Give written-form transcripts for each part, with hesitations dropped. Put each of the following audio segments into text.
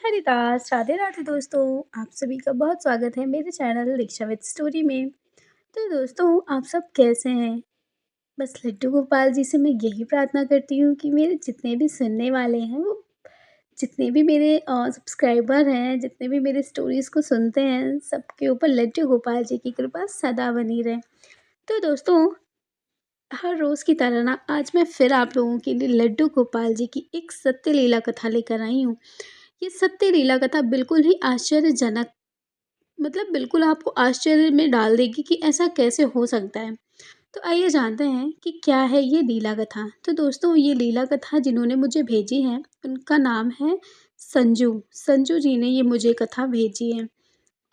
हरिदास राधे राधे दोस्तों। आप सभी का बहुत स्वागत है मेरे चैनल दीक्षा विद स्टोरी में। तो दोस्तों, आप सब कैसे हैं? बस लड्डू गोपाल जी से मैं यही प्रार्थना करती हूँ कि मेरे जितने भी सुनने वाले हैं, वो जितने भी मेरे सब्सक्राइबर हैं, जितने भी मेरे स्टोरीज़ को सुनते हैं, सबके ऊपर लड्डू गोपाल जी की कृपा सदा बनी रहे। तो दोस्तों, हर रोज़ की तरह ना आज मैं फिर आप लोगों के लिए लड्डू गोपाल जी की एक सत्य लीला कथा लेकर आई हूँ। ये सत्य लीला कथा बिल्कुल ही आश्चर्यजनक, मतलब बिल्कुल आपको आश्चर्य में डाल देगी कि ऐसा कैसे हो सकता है। तो आइए जानते हैं कि क्या है ये लीला कथा। तो दोस्तों, ये लीला कथा जिन्होंने मुझे भेजी है, उनका नाम है संजू। संजू जी ने ये मुझे कथा भेजी है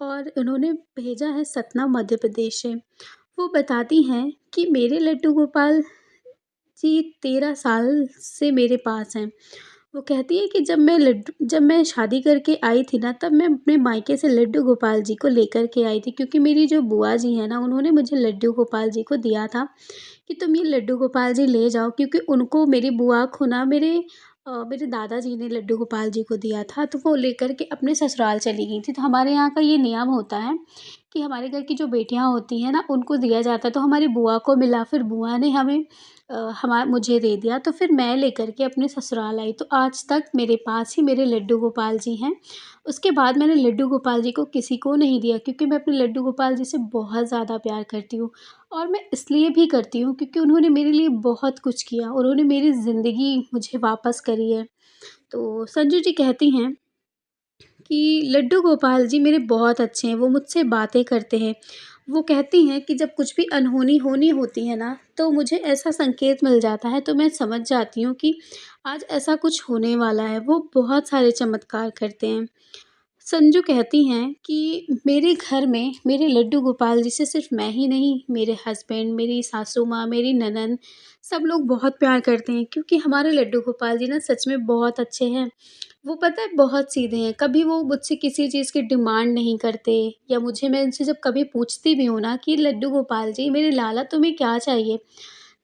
और उन्होंने भेजा है सतना मध्य प्रदेश से। वो बताती हैं कि मेरे लड्डू गोपाल जी 13 साल से मेरे पास हैं। वो कहती है कि जब मैं शादी करके आई थी ना, तब मैं अपने मायके से लड्डू गोपाल जी को लेकर के आई थी, क्योंकि मेरी जो बुआ जी हैं ना, उन्होंने मुझे लड्डू गोपाल जी को दिया था कि तुम ये लड्डू गोपाल जी ले जाओ, क्योंकि उनको मेरी बुआ को ना मेरे दादाजी ने लड्डू गोपाल जी को दिया था, तो वो लेकर के अपने ससुराल चली गई थी। तो हमारे यहाँ का ये नियम होता है कि हमारे घर की जो बेटियाँ होती हैं ना, उनको दिया जाता है। तो हमारी बुआ को मिला, फिर बुआ ने हमें मुझे दे दिया, तो फिर मैं लेकर के अपने ससुराल आई। तो आज तक मेरे पास ही मेरे लड्डू गोपाल जी हैं। उसके बाद मैंने लड्डू गोपाल जी को किसी को नहीं दिया, क्योंकि मैं अपने लड्डू गोपाल जी से बहुत ज़्यादा प्यार करती हूँ। और मैं इसलिए भी करती हूँ क्योंकि उन्होंने मेरे लिए बहुत कुछ किया, उन्होंने मेरी ज़िंदगी मुझे वापस करी है। तो संजू जी कहती हैं कि लड्डू गोपाल जी मेरे बहुत अच्छे हैं, वो मुझसे बातें करते हैं। वो कहती हैं कि जब कुछ भी अनहोनी होनी होती है ना, तो मुझे ऐसा संकेत मिल जाता है, तो मैं समझ जाती हूँ कि आज ऐसा कुछ होने वाला है। वो बहुत सारे चमत्कार करते हैं। संजू कहती हैं कि मेरे घर में मेरे लड्डू गोपाल जी से सिर्फ मैं ही नहीं, मेरे हस्बैंड, मेरी सासू माँ, मेरी ननद, सब लोग बहुत प्यार करते हैं, क्योंकि हमारे लड्डू गोपाल जी ना सच में बहुत अच्छे हैं। वो पता है बहुत सीधे हैं, कभी वो मुझसे किसी चीज़ की डिमांड नहीं करते, या मुझे मैं उनसे जब कभी पूछती भी हूँ ना कि लड्डू गोपाल जी मेरे लाला तुम्हें क्या चाहिए,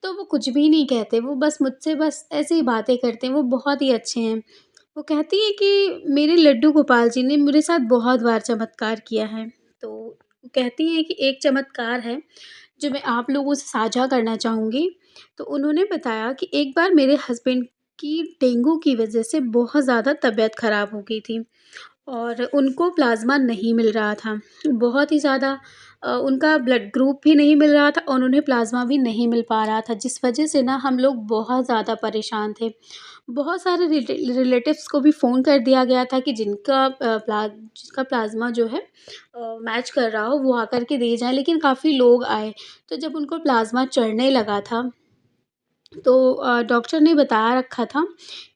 तो वो कुछ भी नहीं कहते, वो बस मुझसे बस ऐसे ही बातें करते हैं, वो बहुत ही अच्छे हैं। वो कहती है कि मेरे लड्डू गोपाल जी ने मेरे साथ बहुत बार चमत्कार किया है। तो वो कहती हैं कि एक चमत्कार है जो मैं आप लोगों से साझा करना चाहूँगी। तो उन्होंने बताया कि एक बार मेरे हस्बैंड की डेंगू की वज़ह से बहुत ज़्यादा तबीयत ख़राब हो गई थी और उनको प्लाज़्मा नहीं मिल रहा था। बहुत ही ज़्यादा उनका ब्लड ग्रुप भी नहीं मिल रहा था और उन्हें प्लाज़्मा भी नहीं मिल पा रहा था, जिस वजह से ना हम लोग बहुत ज़्यादा परेशान थे। बहुत सारे रिलेटिव्स को भी फ़ोन कर दिया गया था कि जिसका प्लाज़्मा जो है मैच कर रहा हो, वो आकर के दे जाएँ, लेकिन काफ़ी लोग आए। तो जब उनको प्लाज़्मा चढ़ने लगा था, तो डॉक्टर ने बता रखा था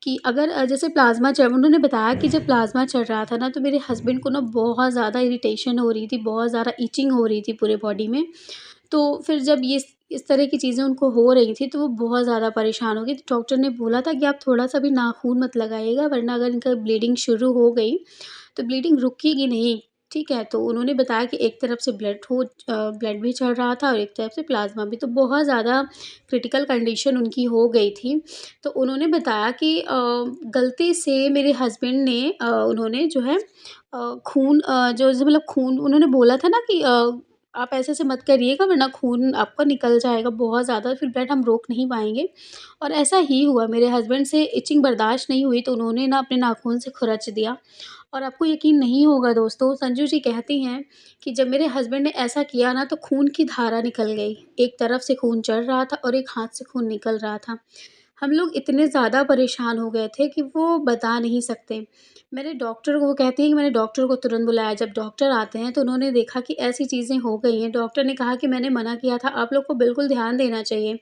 कि अगर जैसे प्लाज़्मा चढ़ उन्होंने बताया कि जब प्लाज़्मा चढ़ रहा था ना, तो मेरे हस्बैंड को ना बहुत ज़्यादा इरिटेशन हो रही थी, बहुत ज़्यादा इचिंग हो रही थी पूरे बॉडी में। तो फिर जब ये इस तरह की चीज़ें उनको हो रही थी, तो वो बहुत ज़्यादा परेशान हो गई। तो डॉक्टर ने बोला था कि आप थोड़ा-सा भी नाख़ून मत लगाइएगा, वरना अगर इनका ब्लीडिंग शुरू हो गई, तो ब्लीडिंग रुकेगी नहीं, ठीक है? तो उन्होंने बताया कि एक तरफ से ब्लड भी चढ़ रहा था और एक तरफ से प्लाज़्मा भी, तो बहुत ज़्यादा क्रिटिकल कंडीशन उनकी हो गई थी। तो उन्होंने बताया कि गलती से मेरे हस्बैंड ने उन्होंने जो है खून जो जो मतलब खून उन्होंने बोला था ना कि आप ऐसे-ऐसे मत करिएगा, वरना खून आपका निकल जाएगा बहुत ज़्यादा, फिर ब्लड हम रोक नहीं पाएँगे। और ऐसा ही हुआ, मेरे हस्बैंड से इचिंग बर्दाश्त नहीं हुई, तो उन्होंने ना अपने नाख़ून से खुरच दिया। और आपको यकीन नहीं होगा दोस्तों, संजू जी कहती हैं कि जब मेरे हस्बैंड ने ऐसा किया ना, तो खून की धारा निकल गई। एक तरफ से खून चढ़ रहा था और एक हाथ से खून निकल रहा था। हम लोग इतने ज़्यादा परेशान हो गए थे कि वो बता नहीं सकते। वो कहती हैं कि मैंने डॉक्टर को तुरंत बुलाया। जब डॉक्टर आते हैं, तो उन्होंने देखा कि ऐसी चीज़ें हो गई हैं। डॉक्टर ने कहा कि मैंने मना किया था, आप लोग को बिल्कुल ध्यान देना चाहिए।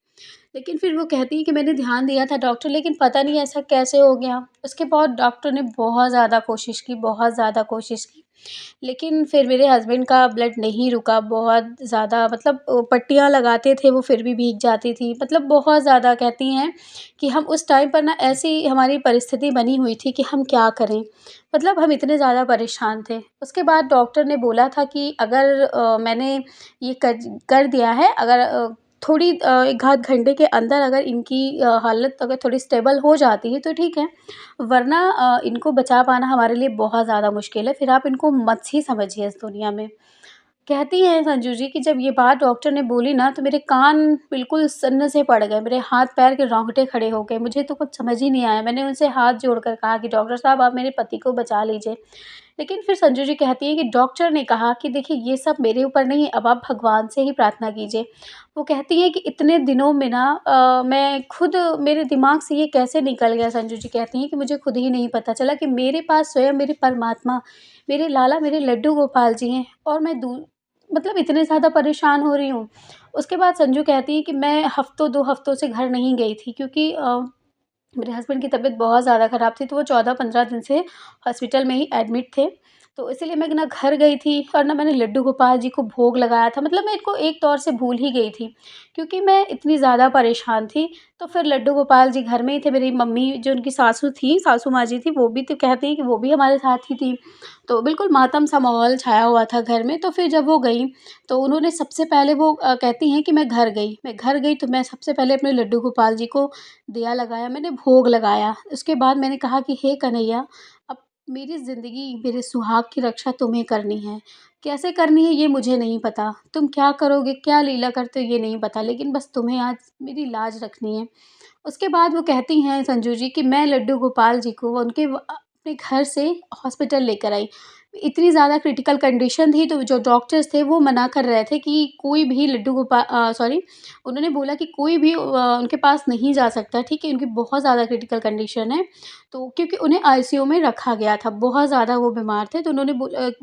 लेकिन फिर वो कहती हैं कि मैंने ध्यान दिया था डॉक्टर, लेकिन पता नहीं ऐसा कैसे हो गया। उसके बाद डॉक्टर ने बहुत ज़्यादा कोशिश की, बहुत ज़्यादा कोशिश की, लेकिन फिर मेरे हस्बैंड का ब्लड नहीं रुका। बहुत ज़्यादा मतलब पट्टियाँ लगाते थे, वो फिर भी भीग जाती थी। मतलब बहुत ज़्यादा कहती हैं कि हम उस टाइम पर ना ऐसी हमारी परिस्थिति बनी हुई थी कि हम क्या करें? मतलब हम इतने ज़्यादा परेशान थे। उसके बाद डॉक्टर ने बोला था कि अगर मैंने ये कर कर दिया है, अगर थोड़ी 1 आध घंटे के अंदर अगर इनकी हालत अगर थोड़ी स्टेबल हो जाती है तो ठीक है, वरना इनको बचा पाना हमारे लिए बहुत ज़्यादा मुश्किल है, फिर आप इनको मत ही समझिए इस दुनिया में। कहती हैं संजू जी कि जब ये बात डॉक्टर ने बोली ना तो मेरे कान बिल्कुल सन्न से पड़ गए, मेरे हाथ-पैर के रोंगटे खड़े हो गए, मुझे तो कुछ समझ ही नहीं आया। मैंने उनसे हाथ जोड़कर कहा कि डॉक्टर साहब आप मेरे पति को बचा लीजिए। लेकिन फिर संजू जी कहती हैं कि डॉक्टर ने कहा कि देखिए ये सब मेरे ऊपर नहीं है, अब आप भगवान से ही प्रार्थना कीजिए। वो कहती हैं कि इतने दिनों में ना मैं खुद मेरे दिमाग से ये कैसे निकल गया, संजू जी कहती हैं कि मुझे खुद ही नहीं पता चला कि मेरे पास स्वयं मेरे परमात्मा, मेरे लाला, मेरे लड्डू गोपाल जी हैं और मैं दू मतलब इतने ज़्यादा परेशान हो रही हूँ। उसके बाद संजू कहती हैं कि मैं हफ़्तों 2 हफ़्तों से घर नहीं गई थी क्योंकि मेरे हस्बैंड की तबीयत बहुत ज़्यादा ख़राब थी, तो वो 14-15 दिन से हॉस्पिटल में ही एडमिट थे। तो इसीलिए मैं ना घर गई थी और ना मैंने लड्डू गोपाल जी को भोग लगाया था। मतलब मैं इनको एक तौर से भूल ही गई थी, क्योंकि मैं इतनी ज़्यादा परेशान थी। तो फिर लड्डू गोपाल जी घर में ही थे। मेरी मम्मी जो उनकी सासू थी, सासू माँ जी थी, वो भी तो कहती हैं कि वो भी हमारे साथ ही थी। तो बिल्कुल मातम-सा माहौल छाया हुआ था घर में। तो फिर जब वो गईं, तो उन्होंने सबसे पहले वो कहती हैं कि मैं घर गई। मैं घर गई तो मैं सबसे पहले अपने लड्डू गोपाल जी को दिया लगाया, मैंने भोग लगाया। उसके बाद मैंने कहा कि हे कन्हैया, अब मेरी ज़िंदगी, मेरे सुहाग की रक्षा तुम्हें करनी है। कैसे करनी है ये मुझे नहीं पता। तुम क्या करोगे, क्या लीला करते हो ये नहीं पता, लेकिन बस तुम्हें आज मेरी लाज रखनी है। उसके बाद वो कहती हैं संजू जी कि मैं लड्डू गोपाल जी को उनके अपने घर से हॉस्पिटल लेकर आई। इतनी ज़्यादा क्रिटिकल कंडीशन थी तो जो डॉक्टर्स थे वो मना कर रहे थे कि कोई भी सॉरी, उन्होंने बोला कि कोई भी उनके पास नहीं जा सकता, ठीक है? उनकी बहुत ज़्यादा क्रिटिकल कंडीशन है। तो क्योंकि उन्हें आईसीयू में रखा गया था, बहुत ज़्यादा वो बीमार थे, तो उन्होंने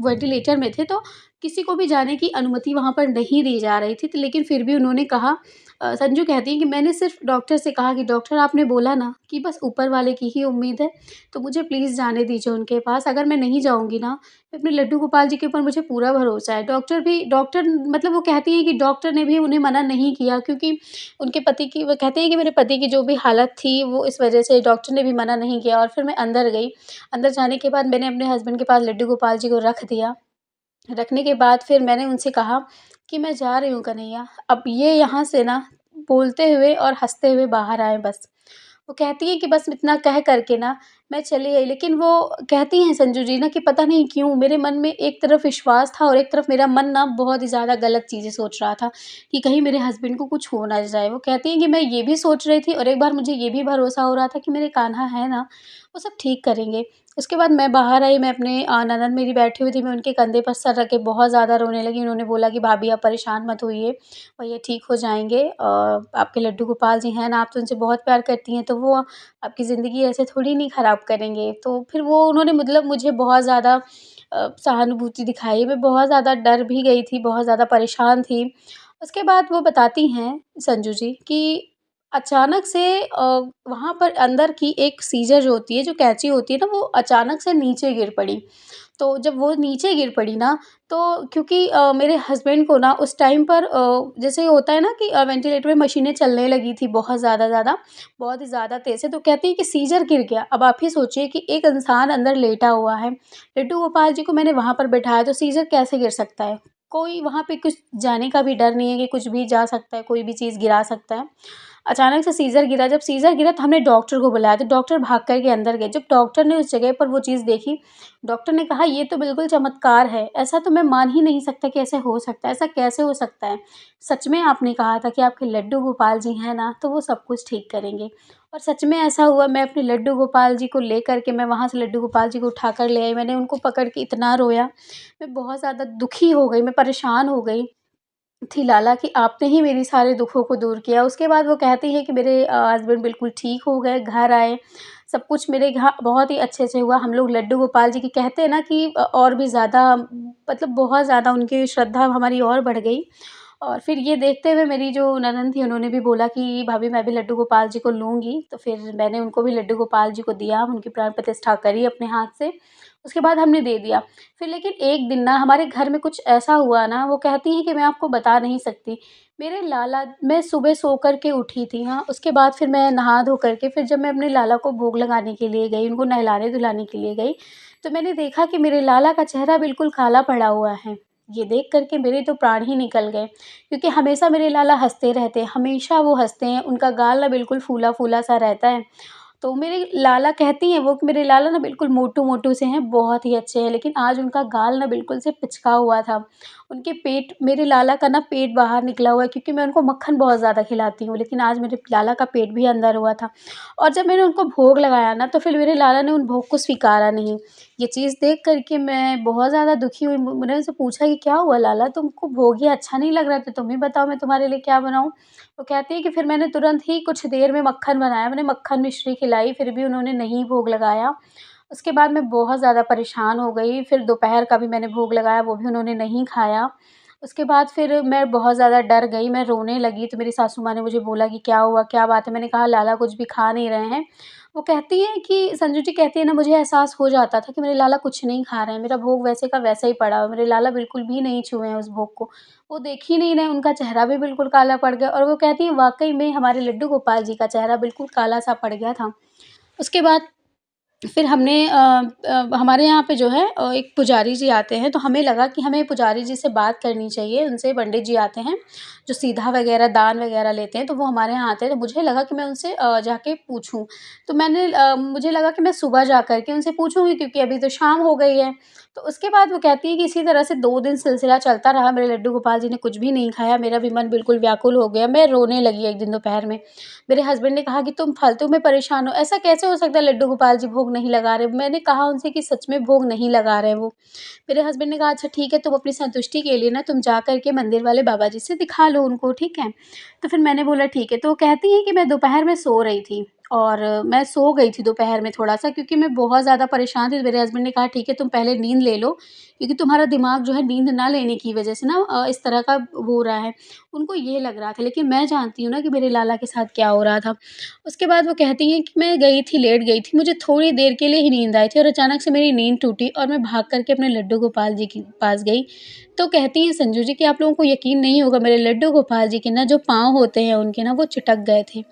वेंटिलेटर में थे, तो किसी को भी जाने की अनुमति वहाँ पर नहीं दी जा रही थी। तो लेकिन फिर भी उन्होंने कहा, संजू कहती हैं कि मैंने सिर्फ़ डॉक्टर से कहा कि डॉक्टर आपने बोला ना कि बस ऊपर वाले की ही उम्मीद है, तो मुझे प्लीज़ जाने दीजिए उनके पास। अगर मैं नहीं जाऊँगी ना, मैं अपने लड्डू गोपाल जी के ऊपर मुझे पूरा भरोसा है। डॉक्टर मतलब वो कहती हैं कि डॉक्टर ने भी उन्हें मना नहीं किया, क्योंकि उनके पति की वो कहते हैं कि मेरे पति की जो भी हालत थी वो इस वज़ह से डॉक्टर ने भी मना नहीं किया और फिर मैं अंदर गई। अंदर जाने के बाद मैंने अपने हस्बैंड के पास लड्डू गोपाल जी को रख दिया। रखने के बाद फिर मैंने उनसे कहा कि मैं जा रही हूँ कन्हैया, अब ये यहाँ से ना बोलते हुए और हँसते हुए बाहर आए बस। वो कहती हैं कि बस इतना कह कर के ना मैं चली आई, लेकिन वो कहती हैं संजू जी ना कि पता नहीं क्यों मेरे मन में एक तरफ विश्वास था और एक तरफ मेरा मन ना बहुत ही ज़्यादा गलत चीज़ें सोच रहा था कि कहीं मेरे हस्बैंड को कुछ हो ना जाए। वो कहती हैं कि मैं ये भी सोच रही थी और एक बार मुझे ये भी भरोसा हो रहा था कि मेरे कान्हा है ना, वो सब ठीक करेंगे। उसके बाद मैं बाहर आई, मैं अपने ननद मेरी बैठी हुई थी, मैं उनके कंधे पर सर रख के बहुत ज़्यादा रोने लगी। उन्होंने बोला कि भाभी आप परेशान मत होइए और ये ठीक हो जाएँगे। आपके लड्डू गोपाल जी हैं ना, आप तो उनसे बहुत प्यार करती हैं, तो वो आपकी ज़िंदगी ऐसे थोड़ी नहीं ख़राब करेंगे। तो फिर वो उन्होंने मतलब मुझे बहुत ज़्यादा सहानुभूति दिखाई। मैं बहुत ज़्यादा डर भी गई थी, बहुत ज़्यादा परेशान थी। उसके बाद वो बताती हैं संजू जी कि अचानक से वहाँ पर अंदर की एक सीज़र जो होती है, जो कैंची होती है ना, वो अचानक से नीचे गिर पड़ी। तो जब वो नीचे गिर पड़ी ना, तो क्योंकि मेरे हस्बैंड को ना उस टाइम पर जैसे होता है ना कि वेंटिलेटर में मशीनें चलने लगी थी बहुत ज़्यादा, बहुत ही ज़्यादा तेज़ से, तो कहती है कि सीज़र गिर गया। अब आप ही सोचिए कि एक इंसान अंदर लेटा हुआ है, लड्डू गोपाल जी को मैंने वहाँ पर बैठाया, तो सीज़र कैसे गिर सकता है? कोई वहाँ पे कुछ जाने का भी डर नहीं है कि कुछ भी जा सकता है, कोई भी चीज़ गिरा सकता है। अचानक से सीज़र गिरा, जब सीज़र गिरा तो हमने डॉक्टर को बुलाया, तो डॉक्टर भाग कर के अंदर गए। जब डॉक्टर ने उस जगह पर वो चीज़ देखी, डॉक्टर ने कहा ये तो बिल्कुल चमत्कार है, ऐसा तो मैं मान ही नहीं सकता कि ऐसे हो सकता है, ऐसा कैसे हो सकता है? सच में आपने कहा था कि आपके लड्डू गोपाल जी हैं ना, तो वो सब कुछ ठीक करेंगे। और सच में ऐसा हुआ, मैं अपने लड्डू गोपाल जी को लेकर के मैं वहाँ से लड्डू गोपाल जी को उठाकर ले आई, मैंने उनको पकड़ के इतना रोया, मैं बहुत ज़्यादा दुखी हो गई, मैं परेशान हो गई थी लाला कि आपने ही मेरी सारे दुखों को दूर किया। उसके बाद वो कहती हैं कि मेरे हस्बैंड बिल्कुल ठीक हो गए, घर आए, सब कुछ मेरे यहाँ बहुत ही अच्छे से हुआ। हम लोग लड्डू गोपाल जी की कहते हैं ना कि और भी ज़्यादा मतलब बहुत ज़्यादा उनकी श्रद्धा हमारी और बढ़ गई। और फिर ये देखते हुए मेरी जो ननंद थी उन्होंने भी बोला कि भाभी मैं भी लड्डू गोपाल जी को लूँगी, तो फिर मैंने उनको भी लड्डू गोपाल जी को दिया, उनकी प्राण प्रतिष्ठा करी अपने हाथ से। उसके बाद हमने दे दिया। फिर लेकिन एक दिन ना हमारे घर में कुछ ऐसा हुआ ना, वो कहती हैं कि मैं आपको बता नहीं सकती। मेरे लाला मैं सुबह सो कर के उठी थी, हाँ, उसके बाद फिर मैं नहा धो कर के फिर जब मैं अपने लाला को भोग लगाने के लिए गई, उनको नहलाने-धुलाने के लिए गई, तो मैंने देखा कि मेरे लाला का चेहरा बिल्कुल काला पड़ा हुआ है। ये देख कर के मेरे तो प्राण ही निकल गए, क्योंकि हमेशा मेरे लाला हँसते रहते हैं, हमेशा वो हँसते हैं, उनका गाल ना बिल्कुल फूला-फूला सा रहता है। तो मेरी लाला कहती हैं वो कि मेरे लाला ना बिल्कुल मोटू-मोटू से हैं, बहुत ही अच्छे हैं, लेकिन आज उनका गाल ना बिल्कुल से पिचका हुआ था। उनके पेट मेरे लाला का ना पेट बाहर निकला हुआ है, क्योंकि मैं उनको मक्खन बहुत ज़्यादा खिलाती हूँ, लेकिन आज मेरे लाला का पेट भी अंदर हुआ था। और जब मैंने उनको भोग लगाया ना, तो फिर मेरे लाला ने उन भोग को स्वीकारा नहीं। ये चीज़ देख कर के मैं बहुत ज़्यादा दुखी हुई। मैंने उनसे पूछा कि क्या हुआ लाला, तुमको भोग ये अच्छा नहीं लग रहा, तो तुम ही बताओ मैं तुम्हारे लिए क्या बनाऊँ? वो कहती है कि फिर मैंने तुरंत ही कुछ देर में मक्खन बनाया, मैंने मक्खन मिश्री खिलाई, फिर भी उन्होंने नहीं भोग लगाया। उसके बाद मैं बहुत ज़्यादा परेशान हो गई, फिर दोपहर का भी मैंने भोग लगाया, वो भी उन्होंने नहीं खाया। उसके बाद फिर मैं बहुत ज़्यादा डर गई, मैं रोने लगी, तो मेरी सासू माँ ने मुझे बोला कि क्या हुआ, क्या बात है? मैंने कहा लाला कुछ भी खा नहीं रहे हैं। वो कहती हैं कि संजू जी कहती हैं ना, मुझे एहसास हो जाता था कि मेरे लाला कुछ नहीं खा रहे हैं, मेरा भोग वैसे का वैसा ही पड़ा हुआ है, मेरे लाला बिल्कुल भी नहीं छुए हैं उस भोग को। वो देख ही नहीं रहे, उनका चेहरा भी बिल्कुल काला पड़ गया, और वो कहती हैं वाक़ई में हमारे लड्डू गोपाल जी का चेहरा बिल्कुल काला-सा पड़ गया था। उसके बाद फिर हमने हमारे यहाँ पे जो है एक पुजारी जी आते हैं, तो हमें लगा कि हमें पुजारी जी से बात करनी चाहिए, उनसे पंडित जी आते हैं, जो सीधा वगैरह दान वगैरह लेते हैं, तो वो हमारे यहाँ आते हैं, तो मुझे लगा कि मैं उनसे जाके पूछूँ। तो मुझे लगा कि मैं सुबह जा कर के उनसे पूछूँगी, क्योंकि अभी तो शाम हो गई है। तो उसके बाद वो कहती है कि इसी तरह से 2 दिन सिलसिला चलता रहा, मेरे लड्डू गोपाल जी ने कुछ भी नहीं खाया, मेरा भी मन बिल्कुल व्याकुल हो गया, मैं रोने लगी एक दिन दोपहर में। मेरे हस्बैंड ने कहा कि तुम फालतू में परेशान हो, ऐसा कैसे हो सकता है लड्डू गोपाल जी भोग नहीं लगा रहे? मैंने कहा उनसे कि सच में भोग नहीं लगा रहे वो। मेरे हस्बैंड ने कहा अच्छा ठीक है, तुम अपनी संतुष्टि के लिए ना तुम जा कर के मंदिर वाले बाबा जी से दिखा लो उनको, ठीक है? तो फिर मैंने बोला ठीक है। तो वो कहती हैं कि मैं दोपहर में सो रही थी, और मैं सो गई थी दोपहर में थोड़ा-सा, क्योंकि मैं बहुत ज़्यादा परेशान थी। तो मेरे हस्बैंड ने कहा ठीक है, तुम पहले नींद ले लो, क्योंकि तुम्हारा दिमाग जो है नींद ना लेने की वज़ह से ना इस तरह का हो रहा है। उनको ये लग रहा था, लेकिन मैं जानती हूँ ना कि मेरे लाला के साथ क्या हो रहा था। उसके बाद वो कहती हैं कि मैं गई थी, लेट गई थी, मुझे थोड़ी देर के लिए ही नींद आई थी, और अचानक से मेरी नींद टूटी और मैं भाग कर के अपने लड्डू गोपाल जी के पास गई। तो कहती हैं संजू जी कि आप लोगों को यकीन नहीं होगा, मेरे लड्डू गोपाल जी के ना जो पाँव होते हैं उनके ना, वो चिटक गए थे।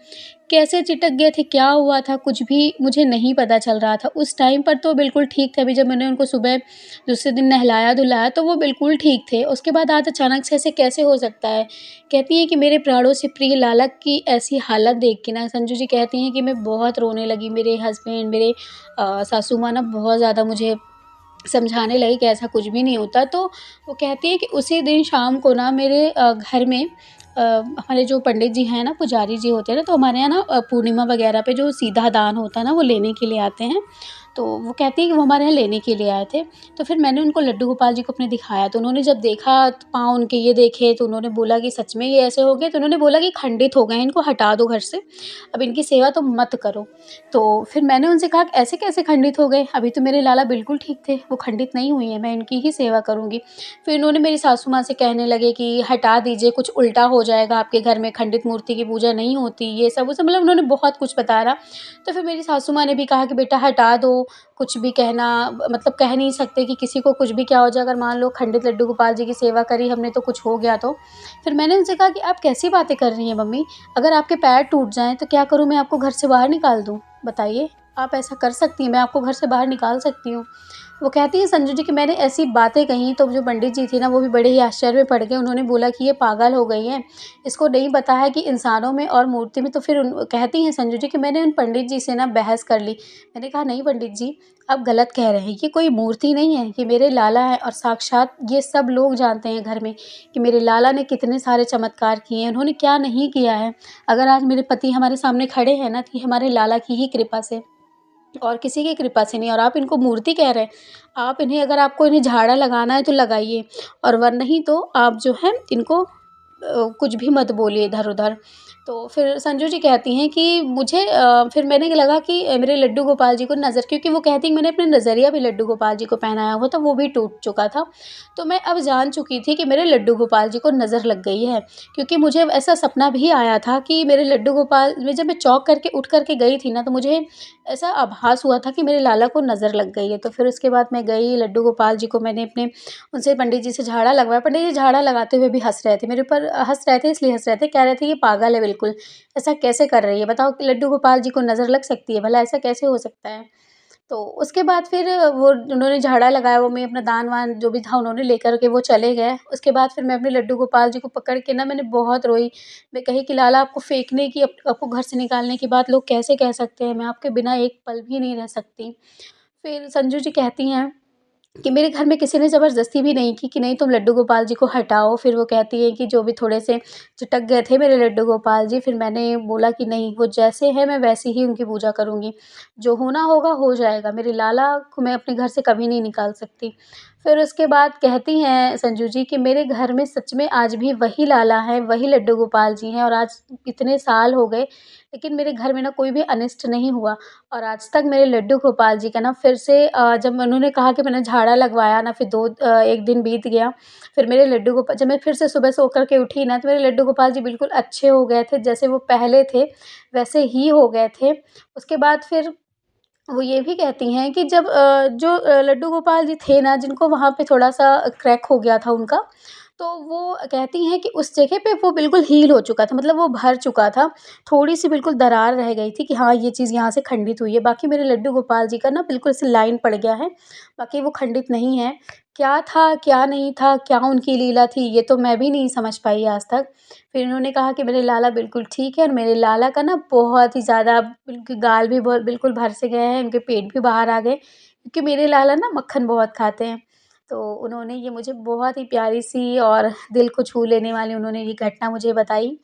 कैसे चिटक गए थे, क्या हुआ था, कुछ भी मुझे नहीं पता चल रहा था। उस टाइम पर तो बिल्कुल ठीक थे, अभी जब मैंने उनको सुबह दूसरे दिन नहलाया-धुलाया तो वो बिल्कुल ठीक थे। उसके बाद आज अचानक से ऐसे कैसे हो सकता है? कहती हैं कि मेरे प्राणों से प्रिय लाला की ऐसी हालत देख के ना, संजू जी कहती हैं कि मैं बहुत रोने लगी। मेरे हस्बैंड, मेरे सासू माँ ना बहुत ज़्यादा मुझे समझाने लगी कि ऐसा कुछ भी नहीं होता। तो वो कहती है कि उसी दिन शाम को ना मेरे घर में हमारे जो पंडित जी हैं ना, पुजारी जी होते हैं ना, तो हमारे यहाँ ना पूर्णिमा वगैरह पे जो सीधा दान होता है ना, वो लेने के लिए आते हैं। तो वो कहती हैं कि वो हमारे यहाँ लेने के लिए आए थे। तो फिर मैंने उनको लड्डू गोपाल जी को अपने दिखाया, तो उन्होंने जब देखा तो पाँव उनके ये देखे, तो उन्होंने बोला कि सच में ये ऐसे हो गए? तो उन्होंने बोला कि खंडित हो गए हैं, इनको हटा दो घर से, अब इनकी सेवा तुम मत करो। तो फिर मैंने उनसे कहा कि ऐसे कैसे खंडित हो गए? अभी तो मेरे लाला बिल्कुल ठीक थे, वो खंडित नहीं हुई हैं, मैं इनकी ही सेवा करूँगी। फिर इन्होंने मेरी सासू माँ से कहने लगे कि हटा दीजिए, कुछ उल्टा हो जाएगा आपके घर में, खंडित मूर्ति की पूजा नहीं होती, ये सब, वो सब, मतलब उन्होंने बहुत कुछ बताया। तो फिर मेरी सासू माँ ने भी कहा कि बेटा हटा दो, कुछ भी कहना, मतलब कह नहीं सकते कि किसी को कुछ भी क्या हो जाए, अगर मान लो खंडित लड्डू गोपाल जी की सेवा करी हमने तो कुछ हो गया तो। फिर मैंने उनसे कहा कि आप कैसी बातें कर रही हैं मम्मी? अगर आपके पैर टूट जाएँ तो क्या करूँ मैं, आपको घर से बाहर निकाल दूँ? बताइए, आप ऐसा कर सकती हैं, मैं आपको घर से बाहर निकाल सकती हूँ। वो कहती हैं संजू जी कि मैंने ऐसी बातें कहीं, तो जो पंडित जी थे ना, वो भी बड़े ही आश्चर्य में पड़ गए। उन्होंने बोला कि ये पागल हो गई है, इसको नहीं पता है कि इंसानों में और मूर्ति में। तो फिर कहती हैं संजू जी कि मैंने उन पंडित जी से ना बहस कर ली। मैंने कहा नहीं पंडित जी, आप गलत कह रहे हैं, ये कोई मूर्ति नहीं है, ये मेरे लाला हैं, और साक्षात ये सब लोग जानते हैं घर में कि मेरे लाला ने कितने सारे चमत्कार किए हैं, उन्होंने क्या नहीं किया है। अगर आज मेरे पति हमारे सामने खड़े हैं ना, तो ये हमारे लाला की ही कृपा से, और किसी की कृपा से नहीं। और आप इनको मूर्ति कह रहे हैं। आप इन्हें, अगर आपको इन्हें झाड़ा लगाना है तो लगाइए, और वरना नहीं तो आप जो है इनको कुछ भी मत बोलिए इधर-उधर। तो फिर संजू जी कहती हैं कि मुझे फिर मैंने लगा कि मेरे लड्डू गोपाल जी को नज़र, क्योंकि वो कहती हैं मैंने अपने नज़रिया भी लड्डू गोपाल जी को पहनाया हुआ था, वो भी टूट चुका था। तो मैं अब जान चुकी थी कि मेरे लड्डू गोपाल जी को नज़र लग गई है, क्योंकि मुझे ऐसा सपना भी आया था कि मेरे लड्डू गोपाल में, जब मैं चौंक करके उठ कर के गई थी ना, तो मुझे ऐसा आभास हुआ था कि मेरे लाला को नज़र लग गई है। तो फिर उसके बाद मैं गई, लड्डू गोपाल जी को मैंने अपने, उनसे पंडित जी से झाड़ा लगवाया। पंडित जी झाड़ा लगाते हुए भी हँस रहे थे मेरे ऊपर, हँस रहे थे, इसलिए हँस रहे थे, कह रहे थे ये पागल है बिल्कुल, ऐसा कैसे कर रही है? बताओ कि लड्डू गोपाल जी को नज़र लग सकती है भला, ऐसा कैसे हो सकता है? तो उसके बाद फिर वो उन्होंने झाड़ा लगाया, वो मैं अपना दान-वान जो भी था उन्होंने लेकर के वो चले गए। उसके बाद फिर मैं अपने लड्डू गोपाल जी को पकड़ के ना मैंने बहुत रोई। मैं कही कि लाला आपको फेंकने की आपको घर से निकालने की बात लोग कैसे कह सकते हैं? मैं आपके बिना एक पल भी नहीं रह सकती। फिर संजू जी कहती हैं कि मेरे घर में किसी ने ज़बरदस्ती भी नहीं की कि नहीं तुम लड्डू गोपाल जी को हटाओ। फिर वो कहती हैं कि जो भी थोड़े से चिटक गए थे मेरे लड्डू गोपाल जी, फिर मैंने बोला कि नहीं वो जैसे हैं मैं वैसे ही उनकी पूजा करूँगी। जो होना होगा हो जाएगा, मेरे लाला को मैं अपने घर से कभी नहीं निकाल सकती। फिर उसके बाद कहती हैं संजू जी कि मेरे घर में सच में आज भी वही लाला हैं, वही लड्डू गोपाल जी हैं और आज इतने साल हो गए, लेकिन मेरे घर में ना कोई भी अनिष्ट नहीं हुआ। और आज तक मेरे लड्डू गोपाल जी का ना फिर से जब उन्होंने कहा कि मैंने झाड़ा लगवाया ना फिर 1 दिन बीत गया, फिर मेरे लड्डू गोपाल जब मैं फिर से सुबह सो कर के उठी ना तो मेरे लड्डू गोपाल जी बिल्कुल अच्छे हो गए थे, जैसे वो पहले थे, वैसे ही हो गए थे। उसके बाद फिर वो ये भी कहती हैं कि जब लड्डू गोपाल जी थे ना जिनको वहाँ पे थोड़ा-सा क्रैक हो गया था उनका, तो वो कहती हैं कि उस जगह पे वो बिल्कुल हील हो चुका था, मतलब वो भर चुका था। थोड़ी-सी बिल्कुल दरार रह गई थी कि हाँ, ये चीज़ यहाँ से खंडित हुई है। बाकी मेरे लड्डू गोपाल जी का ना बिल्कुल से लाइन पड़ गया है, बाकी वो खंडित नहीं है। क्या था, क्या नहीं था, क्या उनकी लीला थी, ये तो मैं भी नहीं समझ पाई आज तक। फिर इन्होंने कहा कि मेरे लाला बिल्कुल ठीक है और मेरे लाला का ना बहुत ही ज़्यादा उनके गाल भी बहुत बिल्कुल भर से गए हैं, उनके पेट भी बाहर आ गए, क्योंकि मेरे लाला ना मक्खन बहुत खाते हैं। तो उन्होंने ये मुझे बहुत ही प्यारी-सी और दिल को छू लेने वाली उन्होंने ये घटना मुझे बताई,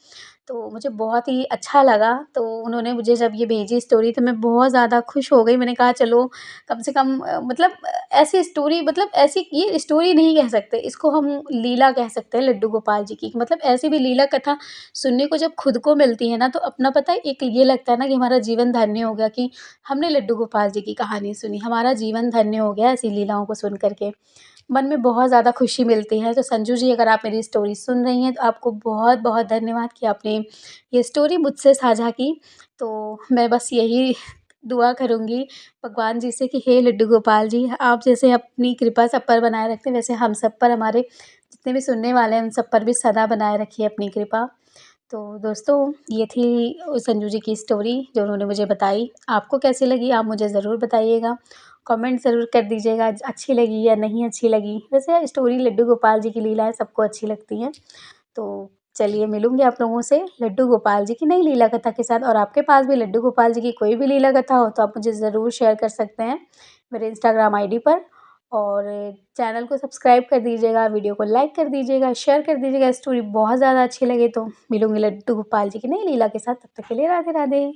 तो मुझे बहुत ही अच्छा लगा। तो उन्होंने मुझे जब ये भेजी स्टोरी तो मैं बहुत ज़्यादा खुश हो गई। मैंने कहा चलो कम से कम मतलब ऐसी स्टोरी मतलब ऐसी ये स्टोरी नहीं कह सकते, इसको हम लीला कह सकते हैं लड्डू गोपाल जी की। मतलब ऐसी भी लीला कथा सुनने को जब खुद को मिलती है ना, तो अपना पता है एक ये लगता है ना कि हमारा जीवन धन्य हो गया कि हमने लड्डू गोपाल जी की कहानी सुनी, हमारा जीवन धन्य हो गया ऐसी लीलाओं को सुन कर के। मन में बहुत ज़्यादा खुशी मिलती है। तो संजू जी अगर आप मेरी स्टोरी सुन रही हैं तो आपको बहुत-बहुत धन्यवाद कि आपने ये स्टोरी मुझसे साझा की। तो मैं बस यही दुआ करूँगी भगवान जी से कि हे लड्डू गोपाल जी, आप जैसे अपनी कृपा सब पर बनाए रखते हैं, वैसे हम सब पर हमारे जितने भी सुनने वाले हैं, उन सब पर भी सदा बनाए रखिए अपनी कृपा। तो दोस्तों, ये थी संजू जी की स्टोरी जो उन्होंने मुझे बताई। आपको कैसी लगी आप मुझे ज़रूर बताइएगा। कमेंट ज़रूर कर दीजिएगा अच्छी लगी या नहीं अच्छी लगी। वैसे स्टोरी लड्डू गोपाल जी की लीलाएँ सबको अच्छी लगती हैं। तो चलिए मिलूँगी आप लोगों से लड्डू गोपाल जी की नई लीला कथा के साथ और आपके पास भी लड्डू गोपाल जी की कोई भी लीला कथा हो तो आप मुझे ज़रूर शेयर कर सकते हैं मेरे इंस्टाग्राम आईडी पर। और चैनल को सब्सक्राइब कर दीजिएगा, वीडियो को लाइक कर दीजिएगा, शेयर कर दीजिएगा। स्टोरी बहुत ज़्यादा अच्छी लगे तो मिलूँगी लड्डू गोपाल जी की नई लीला के साथ। तब तक के लिए राधे राधे।